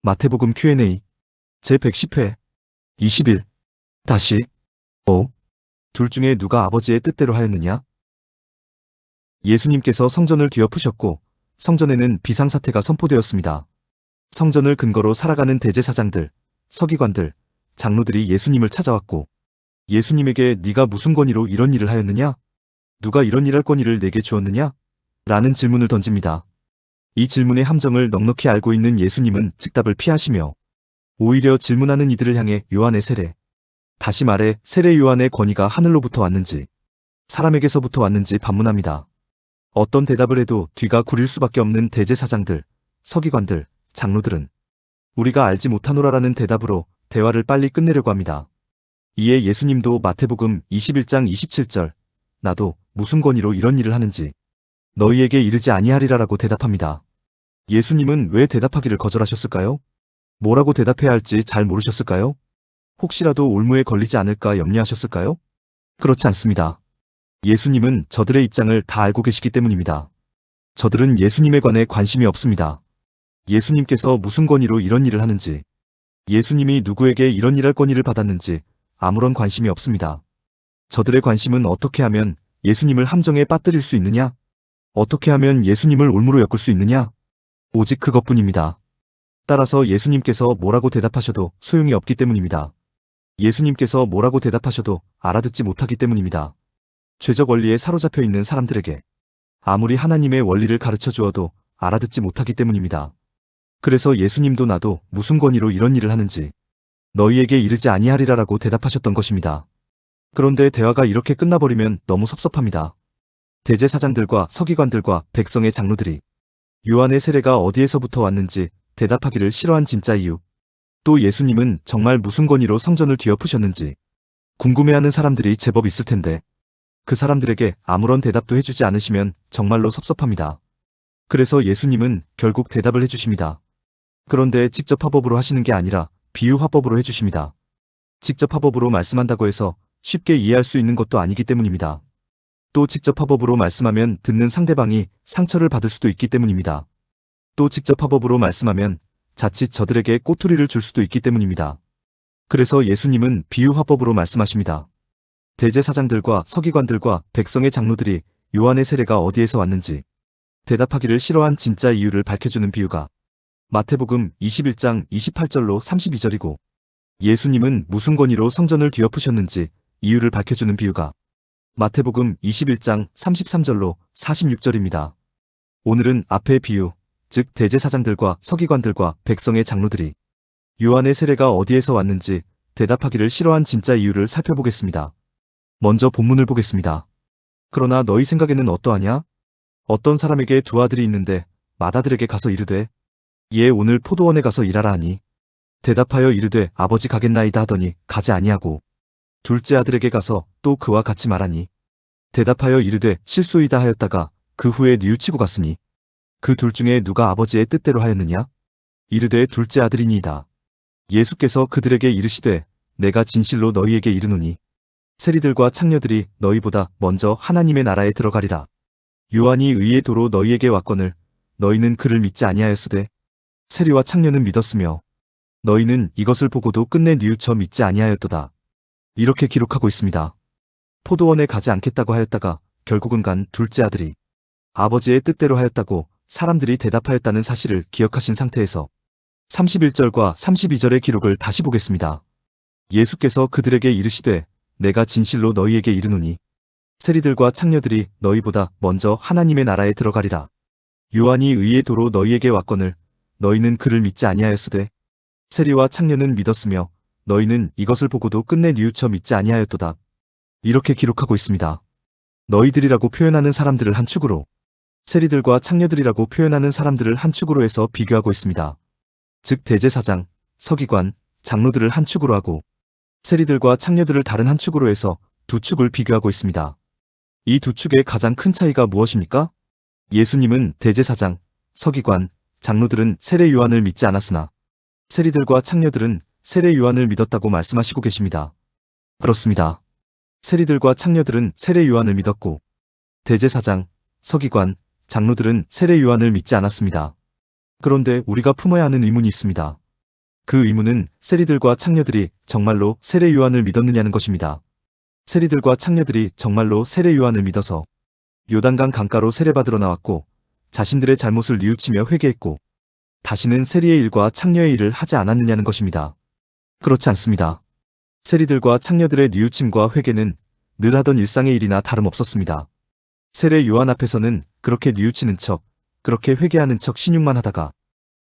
마태복음 Q&A 제110회 20일 다시 둘 중에 누가 아버지의 뜻대로 하였느냐? 예수님께서 성전을 뒤엎으셨고 성전에는 비상사태가 선포되었습니다. 성전을 근거로 살아가는 대제사장들, 서기관들, 장로들이 예수님을 찾아왔고 예수님에게 네가 무슨 권위로 이런 일을 하였느냐? 누가 이런 일할 권위를 내게 주었느냐? 라는 질문을 던집니다. 이 질문의 함정을 넉넉히 알고 있는 예수님은 즉답을 피하시며 오히려 질문하는 이들을 향해 요한의 세례, 다시 말해 세례 요한의 권위가 하늘로부터 왔는지 사람에게서부터 왔는지 반문합니다. 어떤 대답을 해도 뒤가 구릴 수밖에 없는 대제사장들, 서기관들, 장로들은 우리가 알지 못하노라라는 대답으로 대화를 빨리 끝내려고 합니다. 이에 예수님도 마태복음 21장 27절 나도 무슨 권위로 이런 일을 하는지 너희에게 이르지 아니하리라라고 대답합니다. 예수님은 왜 대답하기를 거절하셨을까요? 뭐라고 대답해야 할지 잘 모르셨을까요? 혹시라도 올무에 걸리지 않을까 염려하셨을까요? 그렇지 않습니다. 예수님은 저들의 입장을 다 알고 계시기 때문입니다. 저들은 예수님에 관해 관심이 없습니다. 예수님께서 무슨 권위로 이런 일을 하는지, 예수님이 누구에게 이런 일할 권위를 받았는지 아무런 관심이 없습니다. 저들의 관심은 어떻게 하면 예수님을 함정에 빠뜨릴 수 있느냐? 어떻게 하면 예수님을 올무로 엮을 수 있느냐? 오직 그것뿐입니다. 따라서 예수님께서 뭐라고 대답하셔도 소용이 없기 때문입니다. 예수님께서 뭐라고 대답하셔도 알아듣지 못하기 때문입니다. 죄적 원리에 사로잡혀 있는 사람들에게 아무리 하나님의 원리를 가르쳐 주어도 알아듣지 못하기 때문입니다. 그래서 예수님도 나도 무슨 권위로 이런 일을 하는지 너희에게 이르지 아니하리라라고 대답하셨던 것입니다. 그런데 대화가 이렇게 끝나버리면 너무 섭섭합니다. 대제사장들과 서기관들과 백성의 장로들이 요한의 세례가 어디에서부터 왔는지 대답하기를 싫어한 진짜 이유, 또 예수님은 정말 무슨 권위로 성전을 뒤엎으셨는지 궁금해하는 사람들이 제법 있을 텐데 그 사람들에게 아무런 대답도 해주지 않으시면 정말로 섭섭합니다. 그래서 예수님은 결국 대답을 해주십니다. 그런데 직접 화법으로 하시는 게 아니라 비유 화법으로 해주십니다. 직접 화법으로 말씀한다고 해서 쉽게 이해할 수 있는 것도 아니기 때문입니다. 또 직접 화법으로 말씀하면 듣는 상대방이 상처를 받을 수도 있기 때문입니다. 또 직접 화법으로 말씀하면 자칫 저들에게 꼬투리를 줄 수도 있기 때문입니다. 그래서 예수님은 비유 화법으로 말씀하십니다. 대제사장들과 서기관들과 백성의 장로들이 요한의 세례가 어디에서 왔는지 대답하기를 싫어한 진짜 이유를 밝혀주는 비유가 마태복음 21장 28절로 32절이고 예수님은 무슨 권위로 성전을 뒤엎으셨는지 이유를 밝혀주는 비유가 마태복음 21장 33절로 46절입니다. 오늘은 앞의 비유, 즉 대제사장들과 서기관들과 백성의 장로들이 요한의 세례가 어디에서 왔는지 대답하기를 싫어한 진짜 이유를 살펴보겠습니다. 먼저 본문을 보겠습니다. 그러나 너희 생각에는 어떠하냐? 어떤 사람에게 두 아들이 있는데 맏아들에게 가서 이르되 얘 오늘 포도원에 가서 일하라 하니 대답하여 이르되 아버지 가겠나이다 하더니 가지 아니하고 둘째 아들에게 가서 또 그와 같이 말하니 대답하여 이르되 실소이다 하였다가 그 후에 뉘우치고 갔으니 그 둘 중에 누가 아버지의 뜻대로 하였느냐? 이르되 둘째 아들이니이다. 예수께서 그들에게 이르시되 내가 진실로 너희에게 이르노니 세리들과 창녀들이 너희보다 먼저 하나님의 나라에 들어가리라. 요한이 의의 도로 너희에게 왔거늘 너희는 그를 믿지 아니하였으되 세리와 창녀는 믿었으며 너희는 이것을 보고도 끝내 뉘우쳐 믿지 아니하였도다. 이렇게 기록하고 있습니다. 포도원에 가지 않겠다고 하였다가 결국은 간 둘째 아들이 아버지의 뜻대로 하였다고 사람들이 대답하였다는 사실을 기억하신 상태에서 31절과 32절의 기록을 다시 보겠습니다. 예수께서 그들에게 이르시되 내가 진실로 너희에게 이르노니 세리들과 창녀들이 너희보다 먼저 하나님의 나라에 들어가리라. 요한이 의의 도로 너희에게 왔거늘 너희는 그를 믿지 아니하였으되 세리와 창녀는 믿었으며 너희는 이것을 보고도 끝내 뉘우쳐 믿지 아니하였도다. 이렇게 기록하고 있습니다. 너희들이라고 표현하는 사람들을 한 축으로 세리들과 창녀들이라고 표현하는 사람들을 한 축으로 해서 비교하고 있습니다. 즉 대제사장, 서기관, 장로들을 한 축으로 하고 세리들과 창녀들을 다른 한 축으로 해서 두 축을 비교하고 있습니다. 이 두 축의 가장 큰 차이가 무엇입니까? 예수님은 대제사장, 서기관, 장로들은 세례 요한을 믿지 않았으나 세리들과 창녀들은 세례 요한을 믿었다고 말씀하시고 계십니다. 그렇습니다. 세리들과 창녀들은 세례 요한을 믿었고 대제사장, 서기관, 장로들은 세례 요한을 믿지 않았습니다. 그런데 우리가 품어야 하는 의문이 있습니다. 그 의문은 세리들과 창녀들이 정말로 세례 요한을 믿었느냐는 것입니다. 세리들과 창녀들이 정말로 세례 요한을 믿어서 요단강 강가로 세례받으러 나왔고 자신들의 잘못을 뉘우치며 회개했고 다시는 세리의 일과 창녀의 일을 하지 않았느냐는 것입니다. 그렇지 않습니다. 세리들과 창녀들의 뉘우침과 회개는 늘 하던 일상의 일이나 다름없었습니다. 세례 요한 앞에서는 그렇게 뉘우치는 척, 그렇게 회개하는 척 신용만 하다가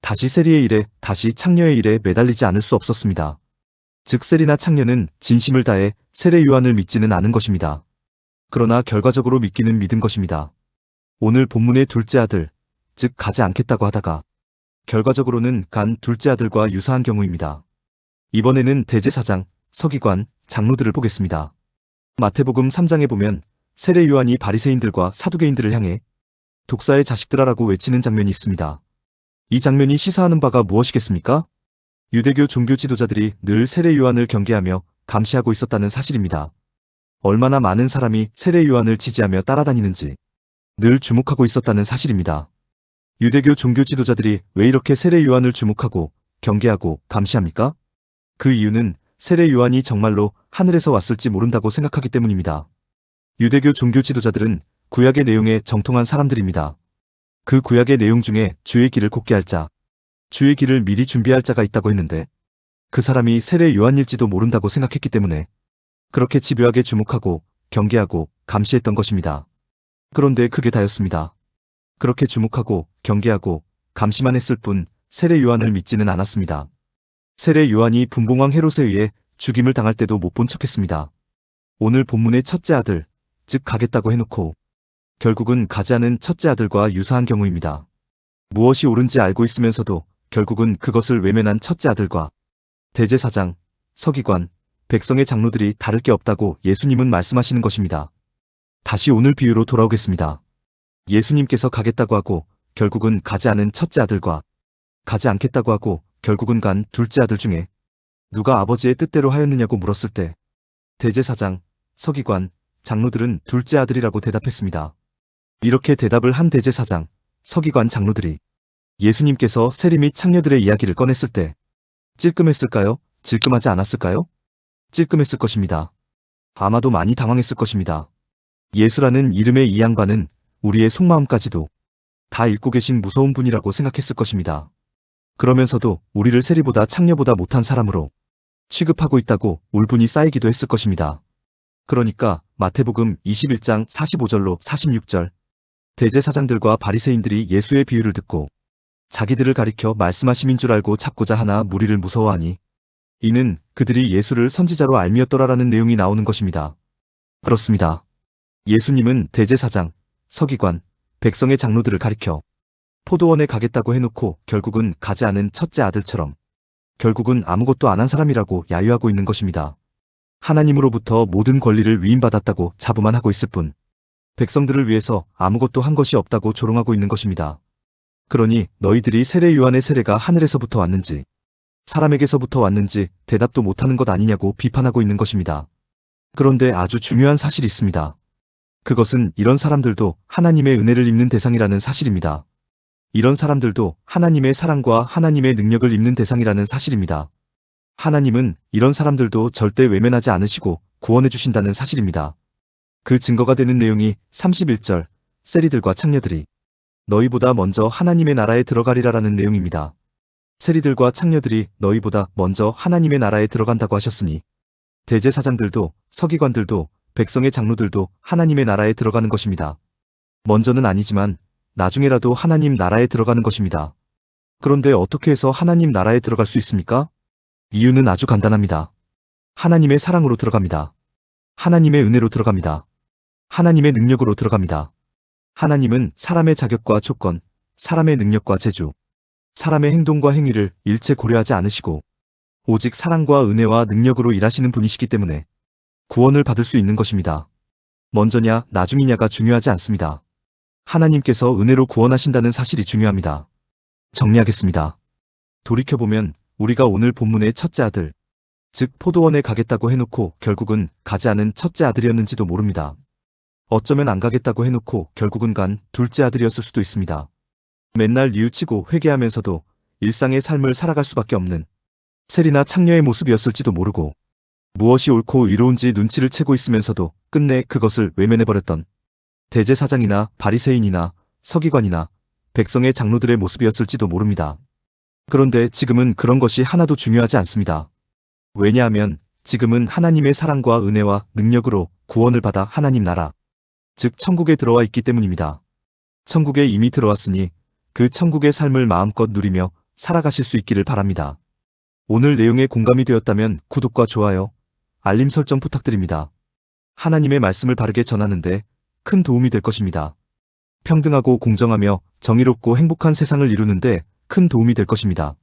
다시 세리의 일에, 다시 창녀의 일에 매달리지 않을 수 없었습니다. 즉 세리나 창녀는 진심을 다해 세례 요한을 믿지는 않은 것입니다. 그러나 결과적으로 믿기는 믿은 것입니다. 오늘 본문의 둘째 아들, 즉 가지 않겠다고 하다가 결과적으로는 간 둘째 아들과 유사한 경우입니다. 이번에는 대제사장, 서기관, 장로들을 보겠습니다. 마태복음 3장에 보면 세례 요한이 바리새인들과 사두개인들을 향해 독사의 자식들아라고 외치는 장면이 있습니다. 이 장면이 시사하는 바가 무엇이겠습니까? 유대교 종교 지도자들이 늘 세례 요한을 경계하며 감시하고 있었다는 사실입니다. 얼마나 많은 사람이 세례 요한을 지지하며 따라다니는지 늘 주목하고 있었다는 사실입니다. 유대교 종교 지도자들이 왜 이렇게 세례 요한을 주목하고 경계하고 감시합니까? 그 이유는 세례 요한이 정말로 하늘에서 왔을지 모른다고 생각하기 때문입니다. 유대교 종교 지도자들은 구약의 내용에 정통한 사람들입니다. 그 구약의 내용 중에 주의 길을 곱게 할 자, 주의 길을 미리 준비할 자가 있다고 했는데 그 사람이 세례 요한일지도 모른다고 생각했기 때문에 그렇게 집요하게 주목하고 경계하고 감시했던 것입니다. 그런데 그게 다였습니다. 그렇게 주목하고 경계하고 감시만 했을 뿐 세례 요한을 믿지는 않았습니다. 세례 요한이 분봉왕 헤롯에 의해 죽임을 당할 때도 못 본 척했습니다. 오늘 본문의 첫째 아들, 즉 가겠다고 해놓고 결국은 가지 않은 첫째 아들과 유사한 경우입니다. 무엇이 옳은지 알고 있으면서도 결국은 그것을 외면한 첫째 아들과 대제사장, 서기관, 백성의 장로들이 다를 게 없다고 예수님은 말씀하시는 것입니다. 다시 오늘 비유로 돌아오겠습니다. 예수님께서 가겠다고 하고 결국은 가지 않은 첫째 아들과 가지 않겠다고 하고 결국은 간 둘째 아들 중에 누가 아버지의 뜻대로 하였느냐고 물었을 때 대제사장, 서기관, 장로들은 둘째 아들이라고 대답했습니다. 이렇게 대답을 한 대제사장, 서기관 장로들이 예수님께서 세리 및 창녀들의 이야기를 꺼냈을 때 찔끔했을까요? 질끔하지 않았을까요? 찔끔했을 것입니다. 아마도 많이 당황했을 것입니다. 예수라는 이름의 이 양반은 우리의 속마음까지도 다 읽고 계신 무서운 분이라고 생각했을 것입니다. 그러면서도 우리를 세리보다 창녀보다 못한 사람으로 취급하고 있다고 울분이 쌓이기도 했을 것입니다. 그러니까 마태복음 21장 45절로 46절 대제사장들과 바리새인들이 예수의 비유를 듣고 자기들을 가리켜 말씀하심인 줄 알고 잡고자 하나 무리를 무서워하니 이는 그들이 예수를 선지자로 알미었더라라는 내용이 나오는 것입니다. 그렇습니다. 예수님은 대제사장, 서기관, 백성의 장로들을 가리켜 포도원에 가겠다고 해놓고 결국은 가지 않은 첫째 아들처럼 결국은 아무것도 안 한 사람이라고 야유하고 있는 것입니다. 하나님으로부터 모든 권리를 위임받았다고 자부만 하고 있을 뿐 백성들을 위해서 아무것도 한 것이 없다고 조롱하고 있는 것입니다. 그러니 너희들이 세례 요한의 세례가 하늘에서부터 왔는지 사람에게서부터 왔는지 대답도 못하는 것 아니냐고 비판하고 있는 것입니다. 그런데 아주 중요한 사실이 있습니다. 그것은 이런 사람들도 하나님의 은혜를 입는 대상이라는 사실입니다. 이런 사람들도 하나님의 사랑과 하나님의 능력을 입는 대상이라는 사실입니다. 하나님은 이런 사람들도 절대 외면하지 않으시고 구원해 주신다는 사실입니다. 그 증거가 되는 내용이 31절 세리들과 창녀들이 너희보다 먼저 하나님의 나라에 들어가리라라는 내용입니다. 세리들과 창녀들이 너희보다 먼저 하나님의 나라에 들어간다고 하셨으니 대제사장들도 서기관들도 백성의 장로들도 하나님의 나라에 들어가는 것입니다. 먼저는 아니지만 나중에라도 하나님 나라에 들어가는 것입니다. 그런데 어떻게 해서 하나님 나라에 들어갈 수 있습니까? 이유는 아주 간단합니다. 하나님의 사랑으로 들어갑니다. 하나님의 은혜로 들어갑니다. 하나님의 능력으로 들어갑니다. 하나님은 사람의 자격과 조건, 사람의 능력과 재주, 사람의 행동과 행위를 일체 고려하지 않으시고 오직 사랑과 은혜와 능력으로 일하시는 분이시기 때문에 구원을 받을 수 있는 것입니다. 먼저냐 나중이냐가 중요하지 않습니다. 하나님께서 은혜로 구원하신다는 사실이 중요합니다. 정리하겠습니다. 돌이켜보면 우리가 오늘 본문의 첫째 아들, 즉 포도원에 가겠다고 해놓고 결국은 가지 않은 첫째 아들이었는지도 모릅니다. 어쩌면 안 가겠다고 해놓고 결국은 간 둘째 아들이었을 수도 있습니다. 맨날 뉘우치고 회개하면서도 일상의 삶을 살아갈 수밖에 없는 세리나 창녀의 모습이었을지도 모르고 무엇이 옳고 이로운지 눈치를 채고 있으면서도 끝내 그것을 외면해버렸던 대제사장이나 바리새인이나 서기관이나 백성의 장로들의 모습이었을지도 모릅니다. 그런데 지금은 그런 것이 하나도 중요하지 않습니다. 왜냐하면 지금은 하나님의 사랑과 은혜와 능력으로 구원을 받아 하나님 나라, 즉 천국에 들어와 있기 때문입니다. 천국에 이미 들어왔으니 그 천국의 삶을 마음껏 누리며 살아가실 수 있기를 바랍니다. 오늘 내용에 공감이 되었다면 구독과 좋아요, 알림 설정 부탁드립니다. 하나님의 말씀을 바르게 전하는데 큰 도움이 될 것입니다. 평등하고 공정하며 정의롭고 행복한 세상을 이루는데 큰 도움이 될 것입니다.